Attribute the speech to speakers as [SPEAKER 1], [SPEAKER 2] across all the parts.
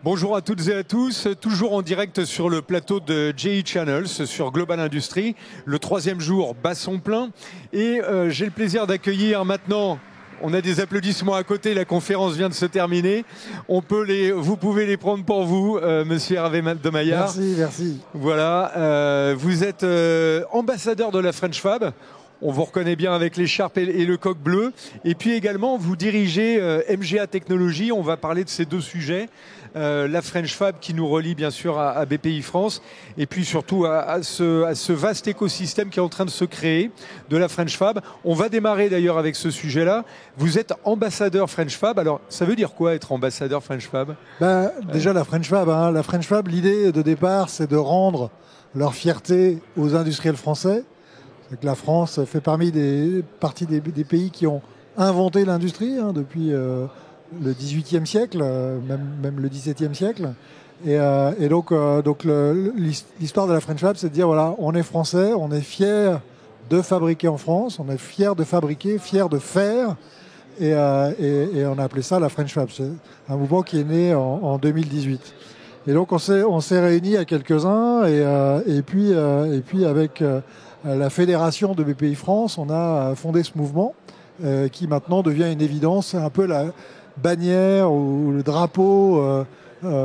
[SPEAKER 1] Bonjour à toutes et à tous, toujours en direct sur le plateau de JE Channels sur Global Industries, le 3e jour basson plein. Et j'ai le plaisir d'accueillir maintenant, on a des applaudissements à côté, la conférence vient de se terminer. Vous pouvez les prendre pour vous, monsieur Hervé de Maillard.
[SPEAKER 2] Merci.
[SPEAKER 1] Voilà, vous êtes ambassadeur de la French Fab. On vous reconnaît bien avec l'écharpe et le coq bleu. Et puis également, vous dirigez MGA Technologies. On va parler de ces deux sujets. La French Fab qui nous relie bien sûr à BPI France. Et puis surtout à ce vaste écosystème qui est en train de se créer de la French Fab. On va démarrer d'ailleurs avec ce sujet-là. Vous êtes ambassadeur French Fab. Alors, ça veut dire quoi être ambassadeur French Fab ?
[SPEAKER 2] Déjà, la French Fab. La French Fab, l'idée de départ, c'est de rendre leur fierté aux industriels français. Que la France fait partie des pays qui ont inventé l'industrie depuis le XVIIIe siècle, même le XVIIe siècle. Et donc l'histoire de la French Fab, c'est de dire voilà, on est français, on est fiers de fabriquer en France, on est fiers de fabriquer, fiers de faire. Et on a appelé ça la French Fab. C'est un mouvement qui est né en 2018. Et donc on s'est réunis à quelques-uns et puis avec la fédération de BPI France, on a fondé ce mouvement qui maintenant devient une évidence. C'est un peu la bannière ou le drapeau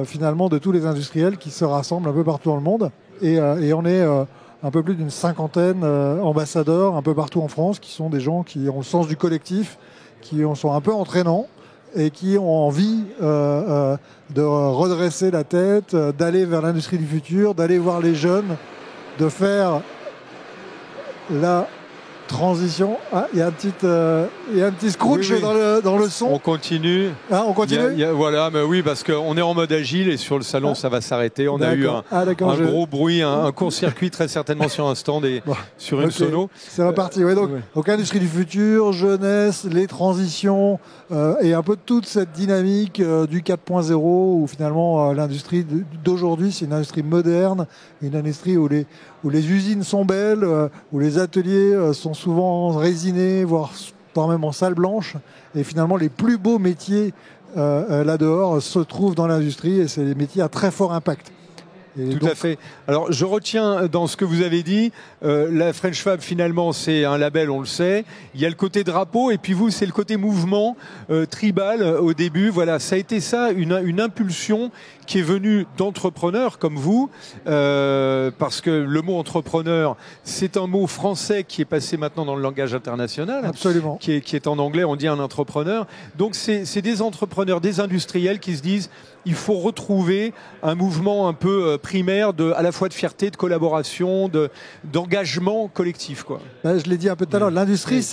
[SPEAKER 2] finalement de tous les industriels qui se rassemblent un peu partout dans le monde. Et on est un peu plus d'une 50aine ambassadeurs un peu partout en France qui sont des gens qui ont le sens du collectif, qui sont un peu entraînants et qui ont envie de redresser la tête, d'aller vers l'industrie du futur, d'aller voir les jeunes, de faire la transition. Il y a un petit scrooge oui. dans le son.
[SPEAKER 1] On continue.
[SPEAKER 2] On continue.
[SPEAKER 1] Voilà, mais oui, parce qu'on est en mode agile et sur le salon, ça va s'arrêter. On a eu un gros bruit, un court-circuit très certainement sur un stand et sur une sono.
[SPEAKER 2] C'est reparti. Ouais, donc, industrie du futur, jeunesse, les transitions et un peu toute cette dynamique du 4.0 où finalement l'industrie d'aujourd'hui, c'est une industrie moderne, une industrie où les usines sont belles, où les ateliers sont souvent résinés, voire même en salle blanche. Et finalement, les plus beaux métiers là-dehors se trouvent dans l'industrie et c'est des métiers à très fort impact.
[SPEAKER 1] Tout à fait. Alors, je retiens dans ce que vous avez dit, la French Fab, finalement, c'est un label, on le sait. Il y a le côté drapeau, et puis vous, c'est le côté mouvement tribal au début. Voilà, ça a été ça, une impulsion qui est venue d'entrepreneurs comme vous, parce que le mot entrepreneur, c'est un mot français qui est passé maintenant dans le langage international.
[SPEAKER 2] Absolument.
[SPEAKER 1] Qui est en anglais, on dit un entrepreneur. Donc, c'est des entrepreneurs, des industriels qui se disent il faut retrouver un mouvement un peu primaire à la fois de fierté, de collaboration, d'engagement collectif, quoi.
[SPEAKER 2] Je l'ai dit un peu tout à l'heure, l'industrie,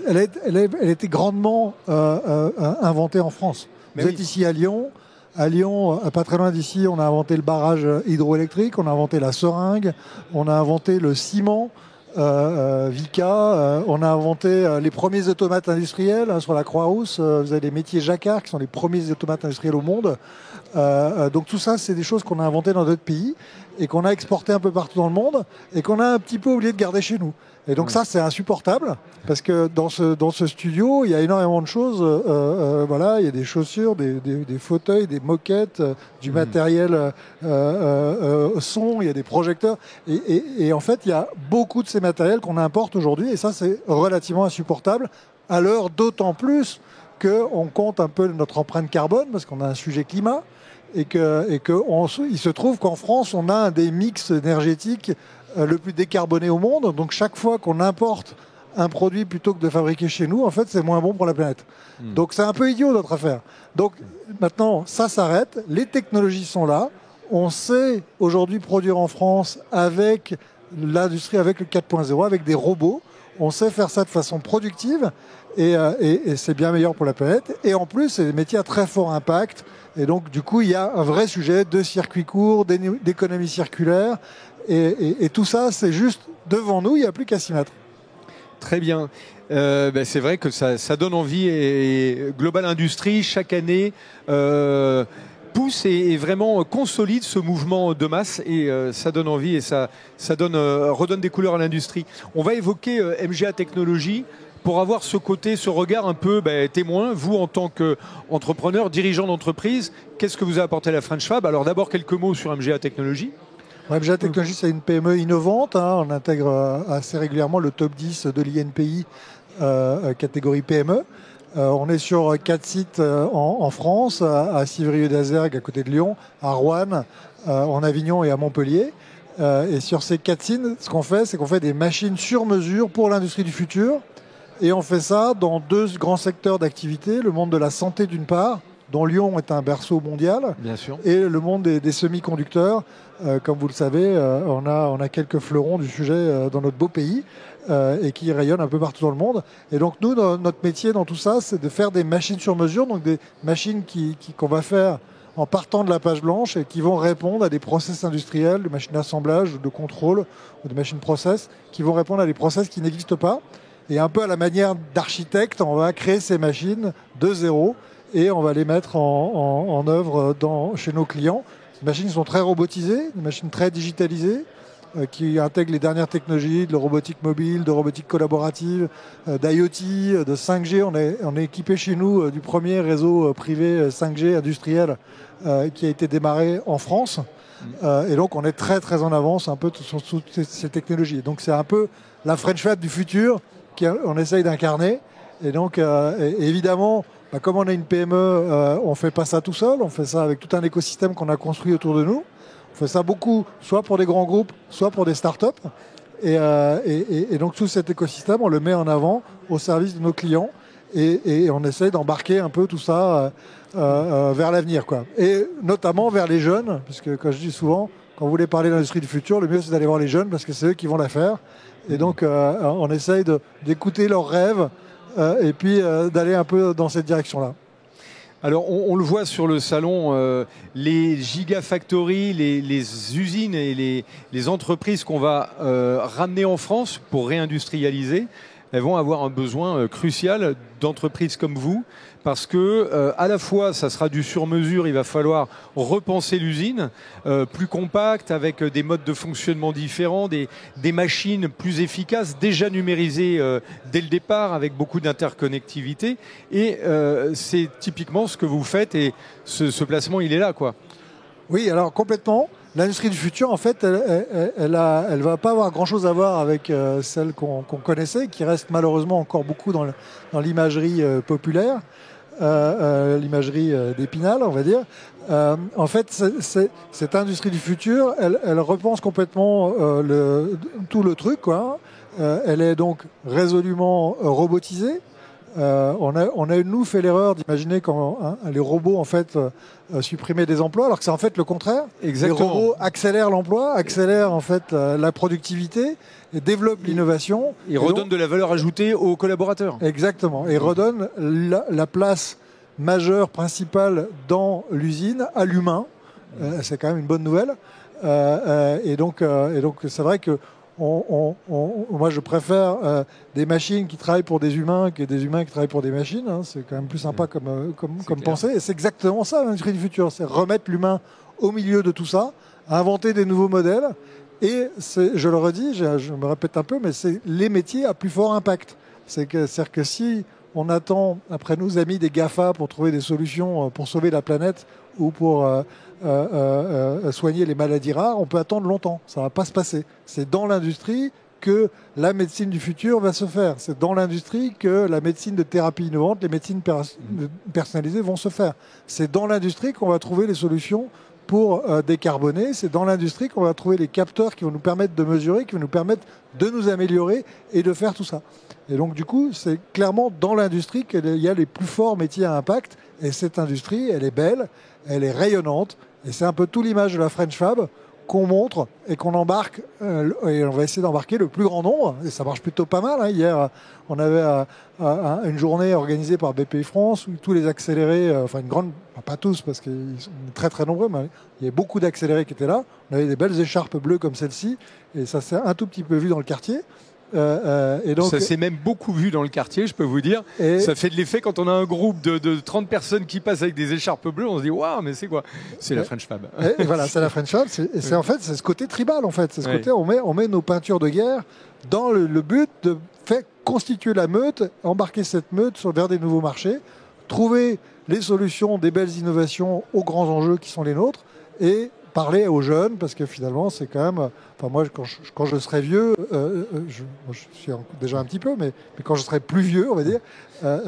[SPEAKER 2] elle était grandement inventée en France. Vous êtes ici à Lyon. À Lyon, pas très loin d'ici, on a inventé le barrage hydroélectrique, on a inventé la seringue, on a inventé le ciment. Vicat, on a inventé les premiers automates industriels sur la Croix-Rousse. Vous avez les métiers Jacquard qui sont les premiers automates industriels au monde. Donc tout ça, c'est des choses qu'on a inventées dans d'autres pays et qu'on a exportées un peu partout dans le monde et qu'on a un petit peu oublié de garder chez nous. Et donc ça, c'est insupportable parce que dans ce studio, il y a énormément de choses. Voilà, il y a des chaussures, des fauteuils, des moquettes, du matériel son, il y a des projecteurs. Et en fait, il y a beaucoup de ces matériels qu'on importe aujourd'hui et ça, c'est relativement insupportable à l'heure d'autant plus qu'on compte un peu notre empreinte carbone parce qu'on a un sujet climat et il se trouve qu'en France, on a un des mix énergétiques le plus décarboné au monde. Donc chaque fois qu'on importe un produit plutôt que de fabriquer chez nous, en fait, c'est moins bon pour la planète. Donc c'est un peu idiot notre affaire. Donc maintenant, ça s'arrête. Les technologies sont là. On sait aujourd'hui produire en France avec l'industrie, avec le 4.0, avec des robots. On sait faire ça de façon productive et c'est bien meilleur pour la planète. Et en plus, c'est des métiers à très fort impact. Et donc, du coup, il y a un vrai sujet de circuits courts, d'économie circulaire. Et tout ça, c'est juste devant nous, il n'y a plus qu'à s'y mettre.
[SPEAKER 1] Très bien. C'est vrai que ça donne envie et Global Industries, chaque année, pousse et vraiment consolide ce mouvement de masse et ça donne envie et ça redonne des couleurs à l'industrie. On va évoquer MGA Technologies pour avoir ce côté, ce regard un peu témoin, vous en tant qu'entrepreneur, dirigeant d'entreprise, qu'est-ce que vous a apporté la French Fab? Alors d'abord quelques mots sur MGA Technologies.
[SPEAKER 2] MGA Technologies, c'est une PME innovante. On intègre assez régulièrement le top 10 de l'INPI catégorie PME. On est sur 4 sites en France, à Civrieux-d'Azergues, à côté de Lyon, à Roanne, en Avignon et à Montpellier. Et sur ces 4 sites, ce qu'on fait, c'est qu'on fait des machines sur mesure pour l'industrie du futur. Et on fait ça dans 2 grands secteurs d'activité. Le monde de la santé d'une part, dont Lyon est un berceau mondial.
[SPEAKER 1] Bien sûr.
[SPEAKER 2] Et le monde des semi-conducteurs. Comme vous le savez, on a quelques fleurons du sujet dans notre beau pays. Et qui rayonnent un peu partout dans le monde. Et donc nous, notre métier dans tout ça, c'est de faire des machines sur mesure, donc des machines qu'on va faire en partant de la page blanche et qui vont répondre à des process industriels, de machines d'assemblage, de contrôle, ou de machines process, qui vont répondre à des process qui n'existent pas. Et un peu à la manière d'architecte, on va créer ces machines de zéro et on va les mettre en œuvre chez nos clients. Ces machines sont très robotisées, des machines très digitalisées, qui intègre les dernières technologies de robotique mobile, de robotique collaborative, d'IoT, de 5G. On est équipé chez nous du premier réseau privé 5G industriel qui a été démarré en France. Et donc on est très très en avance un peu sur toutes ces technologies. Donc c'est un peu la French Fab du futur qu'on essaye d'incarner. Et donc évidemment, comme on est une PME, on ne fait pas ça tout seul, on fait ça avec tout un écosystème qu'on a construit autour de nous. On fait ça beaucoup, soit pour des grands groupes, soit pour des startups. Et donc tout cet écosystème, on le met en avant au service de nos clients et on essaie d'embarquer un peu tout ça vers l'avenir, quoi. Et notamment vers les jeunes, puisque comme je dis souvent, quand vous voulez parler de l'industrie du futur, le mieux c'est d'aller voir les jeunes parce que c'est eux qui vont la faire. Et donc on essaye d'écouter leurs rêves et puis d'aller un peu dans cette direction-là.
[SPEAKER 1] Alors, on le voit sur le salon, les gigafactories, les usines et les entreprises qu'on va ramener en France pour réindustrialiser, elles vont avoir un besoin crucial d'entreprises comme vous, parce que à la fois, ça sera du sur-mesure, il va falloir repenser l'usine, plus compacte, avec des modes de fonctionnement différents, des machines plus efficaces, déjà numérisées dès le départ, avec beaucoup d'interconnectivité. Et c'est typiquement ce que vous faites, et ce placement, il est là, quoi.
[SPEAKER 2] Oui, alors complètement. L'industrie du futur, en fait, elle va pas avoir grand-chose à voir avec celle qu'on connaissait, qui reste malheureusement encore beaucoup dans l'imagerie populaire, l'imagerie d'Épinal, on va dire. En fait, cette industrie du futur, elle repense complètement tout le truc, quoi. Elle est donc résolument robotisée. On a nous fait l'erreur d'imaginer quand les robots en fait supprimaient des emplois, alors que c'est en fait le contraire.
[SPEAKER 1] Exactement.
[SPEAKER 2] Les robots accélèrent l'emploi, accélèrent en fait la productivité, et développent l'innovation.
[SPEAKER 1] Ils redonnent de la valeur ajoutée aux collaborateurs.
[SPEAKER 2] Exactement, et redonnent la place majeure, principale dans l'usine à l'humain. C'est quand même une bonne nouvelle. Et donc c'est vrai que moi, je préfère des machines qui travaillent pour des humains que des humains qui travaillent pour des machines. Hein. C'est quand même plus sympa comme pensée. Et c'est exactement ça, l'industrie du futur. C'est remettre l'humain au milieu de tout ça, inventer des nouveaux modèles. Et je le redis, je me répète un peu, mais c'est les métiers à plus fort impact. C'est-à-dire que si on attend après nos amis des GAFA pour trouver des solutions pour sauver la planète ou pour soigner les maladies rares, on peut attendre longtemps. Ça ne va pas se passer. C'est dans l'industrie que la médecine du futur va se faire. C'est dans l'industrie que la médecine de thérapie innovante, les médecines personnalisées vont se faire. C'est dans l'industrie qu'on va trouver les solutions pour décarboner. C'est dans l'industrie qu'on va trouver les capteurs qui vont nous permettre de mesurer, qui vont nous permettre de nous améliorer et de faire tout ça. Et donc du coup, c'est clairement dans l'industrie qu'il y a les plus forts métiers à impact. Et cette industrie, elle est belle, elle est rayonnante. Et c'est un peu tout l'image de la French Fab qu'on montre et qu'on embarque. Et on va essayer d'embarquer le plus grand nombre. Et ça marche plutôt pas mal. Hein. Hier, on avait une journée organisée par BPI France où tous les accélérés, enfin une grande, pas tous parce qu'ils sont très très nombreux, mais il y avait beaucoup d'accélérés qui étaient là. On avait des belles écharpes bleues comme celle-ci. Et ça s'est un tout petit peu vu dans le quartier.
[SPEAKER 1] Et donc, ça s'est même beaucoup vu dans le quartier, je peux vous dire. Ça fait de l'effet quand on a un groupe de 30 personnes qui passent avec des écharpes bleues, on se dit waouh, mais c'est quoi? C'est la French Fab.
[SPEAKER 2] Et voilà, c'est la French Fab. En fait, c'est ce côté tribal en fait. C'est ce côté, on met nos peintures de guerre dans le but de fait constituer la meute, embarquer cette meute vers des nouveaux marchés, trouver les solutions, des belles innovations aux grands enjeux qui sont les nôtres et parler aux jeunes, parce que finalement, c'est quand même... Enfin, moi, quand je serai vieux, moi, je suis déjà un petit peu, mais quand je serai plus vieux, on va dire,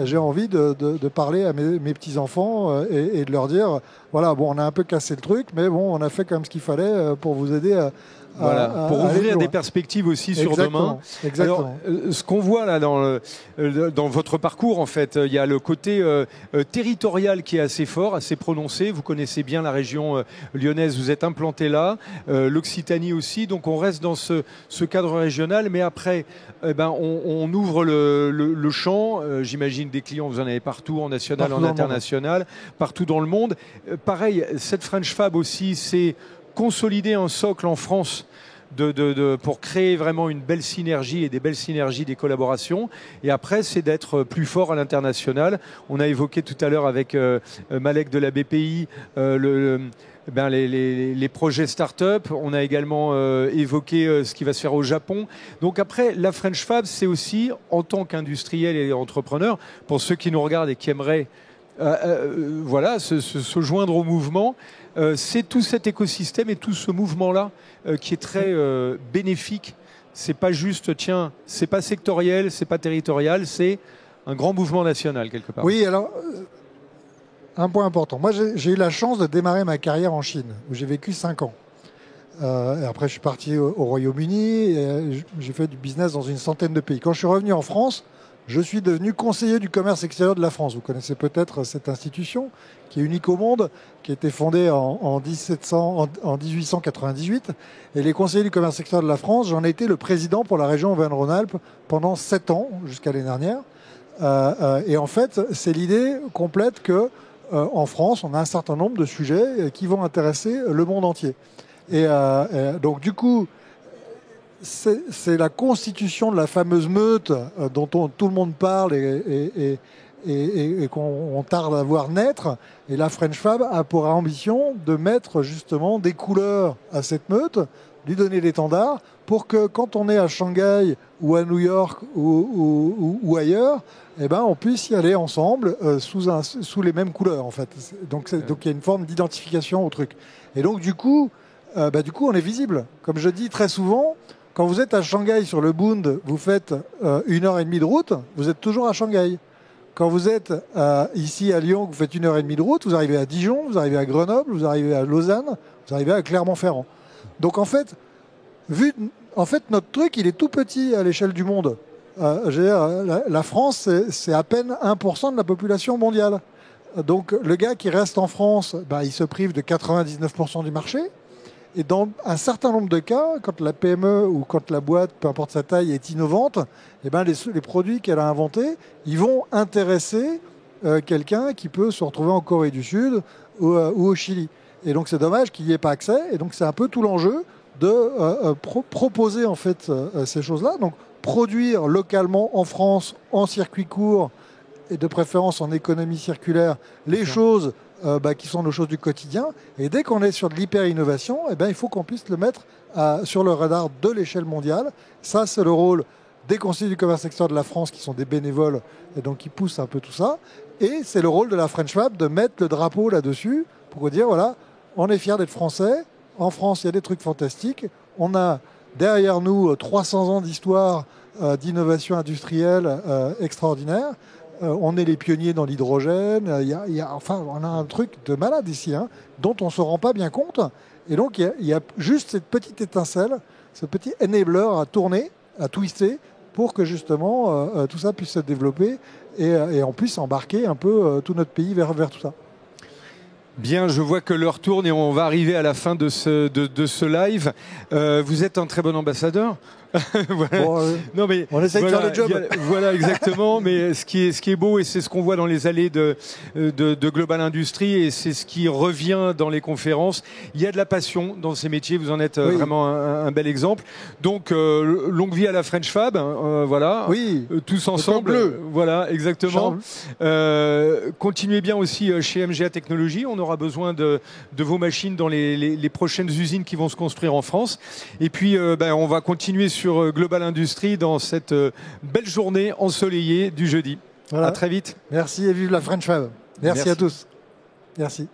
[SPEAKER 2] j'ai envie de parler à mes petits-enfants et de leur dire, voilà, bon, on a un peu cassé le truc, mais bon, on a fait quand même ce qu'il fallait pour vous aider
[SPEAKER 1] pour ouvrir des perspectives aussi sur demain.
[SPEAKER 2] Exactement.
[SPEAKER 1] Alors, ce qu'on voit là dans votre parcours, en fait, il y a le côté territorial qui est assez fort, assez prononcé. Vous connaissez bien la région lyonnaise, vous êtes implanté là, l'Occitanie aussi. Donc on reste dans ce cadre régional, mais après, on ouvre le champ. J'imagine des clients, vous en avez partout, en national, partout en international, partout dans le monde. Pareil, cette French Fab aussi, c'est consolider un socle en France pour créer vraiment une belle synergie et des belles synergies des collaborations. Et après, c'est d'être plus fort à l'international. On a évoqué tout à l'heure avec Malek de la BPI les projets start-up. On a également évoqué ce qui va se faire au Japon. Donc après, la French Fab, c'est aussi, en tant qu'industriel et entrepreneur, pour ceux qui nous regardent et qui aimeraient se joindre au mouvement, c'est tout cet écosystème et tout ce mouvement-là qui est très bénéfique. C'est pas juste, tiens, c'est pas sectoriel, c'est pas territorial, c'est un grand mouvement national quelque part.
[SPEAKER 2] Oui, alors un point important. Moi, j'ai eu la chance de démarrer ma carrière en Chine, où j'ai vécu 5 ans. Et après, je suis parti au Royaume-Uni, et j'ai fait du business dans une centaine de pays. Quand je suis revenu en France, je suis devenu conseiller du commerce extérieur de la France. Vous connaissez peut-être cette institution qui est unique au monde, qui a été fondée en 1898. Et les conseillers du commerce extérieur de la France, j'en ai été le président pour la région Auvergne-Rhône-Alpes pendant 7 ans, jusqu'à l'année dernière. Et en fait, c'est l'idée complète que en France, on a un certain nombre de sujets qui vont intéresser le monde entier. Et donc, du coup, c'est la constitution de la fameuse meute dont tout le monde parle et qu'on tarde à voir naître. Et la French Fab a pour ambition de mettre justement des couleurs à cette meute, lui donner l'étendard, pour que quand on est à Shanghai ou à New York ou ailleurs, on puisse y aller ensemble sous les mêmes couleurs en fait. Donc il y a une forme d'identification au truc. Et donc du coup, on est visible. Comme je dis très souvent, quand vous êtes à Shanghai sur le Bund, vous faites 1h30 de route, vous êtes toujours à Shanghai. Quand vous êtes ici à Lyon, vous faites 1h30 de route, vous arrivez à Dijon, vous arrivez à Grenoble, vous arrivez à Lausanne, vous arrivez à Clermont-Ferrand. Donc en fait, notre truc, il est tout petit à l'échelle du monde. La France, c'est à peine 1% de la population mondiale. Donc le gars qui reste en France, il se prive de 99% du marché. Et dans un certain nombre de cas, quand la PME ou quand la boîte, peu importe sa taille, est innovante, les produits qu'elle a inventés, ils vont intéresser quelqu'un qui peut se retrouver en Corée du Sud ou au Chili. Et donc c'est dommage qu'il n'y ait pas accès. Et donc c'est un peu tout l'enjeu de proposer en fait ces choses-là. Donc produire localement en France, en circuit court et de préférence en économie circulaire, les choses qui sont nos choses du quotidien. Et dès qu'on est sur de l'hyper-innovation, il faut qu'on puisse le mettre sur le radar de l'échelle mondiale. Ça, c'est le rôle des conseillers du commerce extérieur de la France qui sont des bénévoles et donc qui poussent un peu tout ça. Et c'est le rôle de la French Fab de mettre le drapeau là-dessus pour dire, voilà, on est fiers d'être français. En France, il y a des trucs fantastiques. On a derrière nous 300 ans d'histoire d'innovation industrielle extraordinaire. On est les pionniers dans l'hydrogène. On a un truc de malade ici, dont on ne se rend pas bien compte. Et donc, il y a juste cette petite étincelle, ce petit enabler à tourner, à twister, pour que justement tout ça puisse se développer et on puisse embarquer un peu tout notre pays vers tout ça.
[SPEAKER 1] Bien, je vois que l'heure tourne et on va arriver à la fin de ce live. Vous êtes un très bon ambassadeur.
[SPEAKER 2] Voilà. Bon, non, mais on essaie de faire le job.
[SPEAKER 1] Voilà, exactement. Mais ce qui est beau, et c'est ce qu'on voit dans les allées de Global Industries, et c'est ce qui revient dans les conférences, il y a de la passion dans ces métiers. Vous en êtes vraiment un bel exemple. Donc, longue vie à la French Fab. Voilà.
[SPEAKER 2] Oui.
[SPEAKER 1] Tous ensemble.
[SPEAKER 2] Bleu.
[SPEAKER 1] Voilà, exactement. Continuez bien aussi chez MGA Technologies. On aura besoin de vos machines dans les prochaines usines qui vont se construire en France. Et puis, on va continuer sur sur Global Industries dans cette belle journée ensoleillée du jeudi.
[SPEAKER 2] Voilà.
[SPEAKER 1] À très vite.
[SPEAKER 2] Merci et vive la French Fab. Merci à tous. Merci.